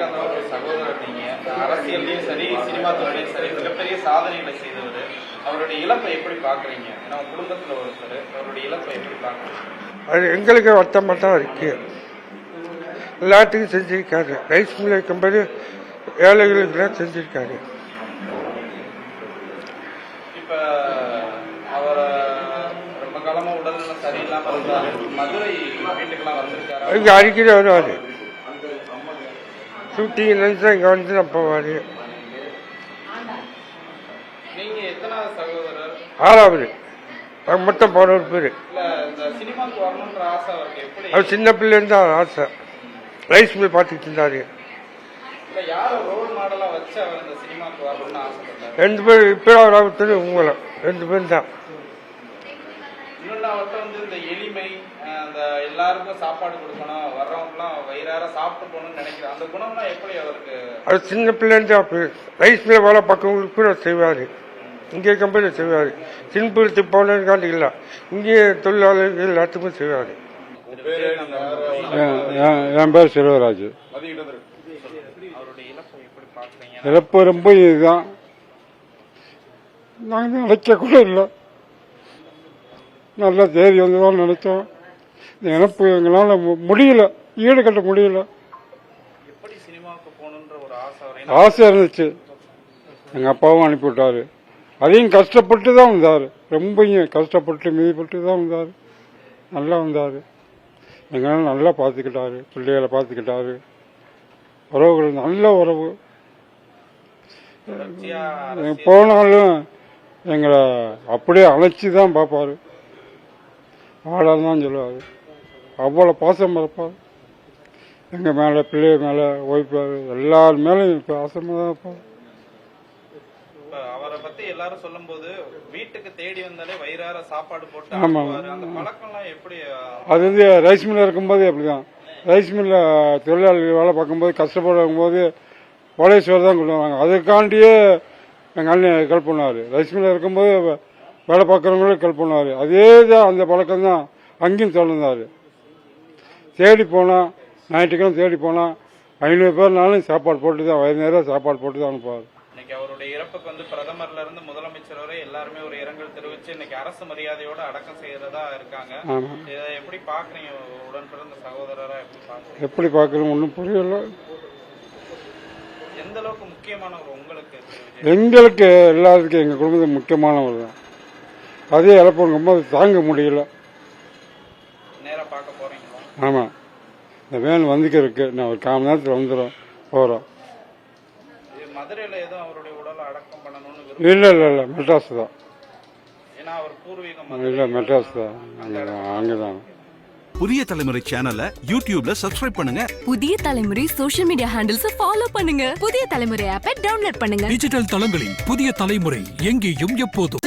விஜயகாந்த் அவருடைய சகோதரர் நீங்க. அரசியல்லையும் சரி, சினிமா துறையிலையும் சரி மிகப்பெரிய சாதனைகளை செய்தவர். அவருடைய இழப்பை எப்படி பாக்குறீங்க? ஏன்னா குடும்பத்துல ஒருத்தர், அவருடைய இழப்பை எப்படி பாக்குறீங்க? அது எங்களுக்கு வருத்தமாக தான் இருக்கு. எல்லாத்துக்கும் செஞ்சிருக்காரு. ரைஸ் மில் இருக்கும்போது ஏழைகளுக்கெல்லாம் செஞ்சிருக்காரு. இப்ப அவரை ரொம்ப காலமா உடல்நல சரியில்லாம இருந்தாரு. மதுரை வீட்டுக்கெல்லாம் வந்திருக்காரு. இங்கே அடிக்கடி வருவார். ஷூட்டிங் நினைச்சா இங்கே வந்து நான் போவார். நீங்க எத்தனாவது சகோதரர்? 6வது. அது மொத்தம் 11 பேர். இல்ல இந்த சினிமாக்கு வரணுன்ற ஆசை அவருக்கு எப்படி? அவர் சின்ன பிள்ளைன்னு தான் ஆசை. ரைஸ் மில் பார்த்துக்கிட்டு இருந்தார். இல்ல யார ரோல் மாடலா வச்சு அவர் இந்த சினிமாக்கு வரணும்னு ஆசைப்பட்டாரு? 2 பேர். இப்போ அவர் உங்களும் 2 பேரும் தான். இன்னொன்று அவர்கிட்ட வந்து இந்த எளிமை, அந்த எல்லாருக்கும் சாப்பாடு கொடுக்கணும், வர்றவங்கலாம் வயிறார சாப்பிட்டு போகணும்னு நினைக்கிறேன். அந்த குணம்லாம் எப்படி அவருக்கு? அவர் சின்ன பிள்ளைன்னு தான் ரைஸ் மில்ல வேலை பார்க்கவங்களுக்கு கூட செய்வார். இங்கே கம்பெனியில் செய்வார். சின்புறத்து போனதுக்காண்டி இல்லை, இங்கே தொழிலாளர்கள் எல்லாத்துக்கும் செய்வார். என் பேர் செல்வராஜ். அவருடைய இழப்பை எப்படி பார்க்குறீங்க? இழப்பு ரொம்ப இதுதான். நாங்கள் நினைக்க கூட இல்லை. நல்லா தேதி வந்துதான் நினைச்சோம். இந்த இழப்பு எங்களால் முடியல, ஈடு கட்ட முடியல. எப்படி சினிமாவுக்கு போகணுன்ற ஒரு ஆசை இருந்துச்சு. எங்கள் அப்பாவும் அனுப்பிவிட்டாரு. அதையும் கஷ்டப்பட்டு தான் வந்தார். ரொம்பவும் கஷ்டப்பட்டு மீதிப்பட்டு தான் வந்தார். நல்லா வந்தார். எங்களால் நல்லா பார்த்துக்கிட்டாரு. பிள்ளைகளை பார்த்துக்கிட்டாரு. உறவுகள் நல்ல உறவு. போனாலும் எங்களை அப்படியே அழைச்சி தான் பார்ப்பாரு. ஆடான்னு தான் சொல்லுவார். அவ்வளோ பாசம் பார்ப்பார். எங்கள் மேலே, பிள்ளை மேலே, ஒய்ஃபார் எல்லார் மேலேயும் பாசமாக தான் இருப்பார். அவரை பத்தி எல்லாரும் சொல்லும் போது வீட்டுக்கு தேடி வந்தாலே வயிறார சாப்பாடு போட்டு. ஆமா, அந்த பழக்கம்லாம் எப்படி? அது வந்து ரைஸ் மில்ல இருக்கும்போது அப்படிதான். ரைஸ் மில்ல தொழிலாளர்கள் வேலை பார்க்கும்போது கஷ்டப்படும் போது கோலேஸ்வர் தான் கொண்டு வராங்க. அதுக்காண்டியே எங்கள் அண்ணன் ஹெல்ப் பண்ணுவார். ரைஸ் மில்ல இருக்கும்போது வேலை பார்க்குறவங்களும் ஹெல்ப் பண்ணுவார். அதே தான் அந்த பழக்கம் தான் அங்கேயும் தொடர்ந்தார். தேடி போனால், ஞாயிற்றுக்கிழமை தேடி போனால் 500 பேர்னாலும் சாப்பாடு போட்டு தான், வயிறு நேரம் சாப்பாடு போட்டு தான் அனுப்புவார். இன்னைக்கு அவருடைய இறப்புக்கு வந்து பிரதமர்ல இருந்து முதலமைச்சர் வரை எல்லாருமே ஒரு இரங்கல் தெரிவிச்சு இன்னைக்கு அரசு மரியாதையோட அடக்கம் செய்யறதா இருக்காங்க. இதை எப்படி பாக்குறீங்க? உடன் பிறந்த சகோதரரா எப்படி பாக்குறீங்க? எப்படி பாக்குறோம் ஒன்றும் புரியல. எந்த அளவுக்கு முக்கியமானவர் உங்களுக்கு? எங்களுக்கு எல்லாத்துக்கும் எங்க குடும்பத்துக்கு முக்கியமானவர் தான். அதே இழப்புங்கும்போது தாங்க முடியல. நேரா பார்க்க போறீங்களா? ஆமா, இந்த வேன் வந்துக்க இருக்கு. நான் ஒரு 1/4 மணி நேரத்தில் வந்துடும் போறோம். மதுரையில எதுவும் அவருடைய உடலை அடக்கம் பண்ணணும்னு? இல்ல இல்ல இல்ல, மெட்ராஸ் தான். ஏன்னா அவர் பூர்வீகம் இல்ல, மெட்ராஸ் தான். அங்கதான். புதிய தலைமுறை சேனலை யூடியூப்ல சப்ஸ்கிரைப் பண்ணுங்க. புதிய தலைமுறை சோஷியல் மீடியா ஹேண்டில்ஸ் ஃபாலோ பண்ணுங்க. புதிய தலைமுறை ஆப்பை டவுன்லோட் பண்ணுங்க. டிஜிட்டல் தளங்களில் புதிய தலைமுறை எங்கேயும் எப்போதும்.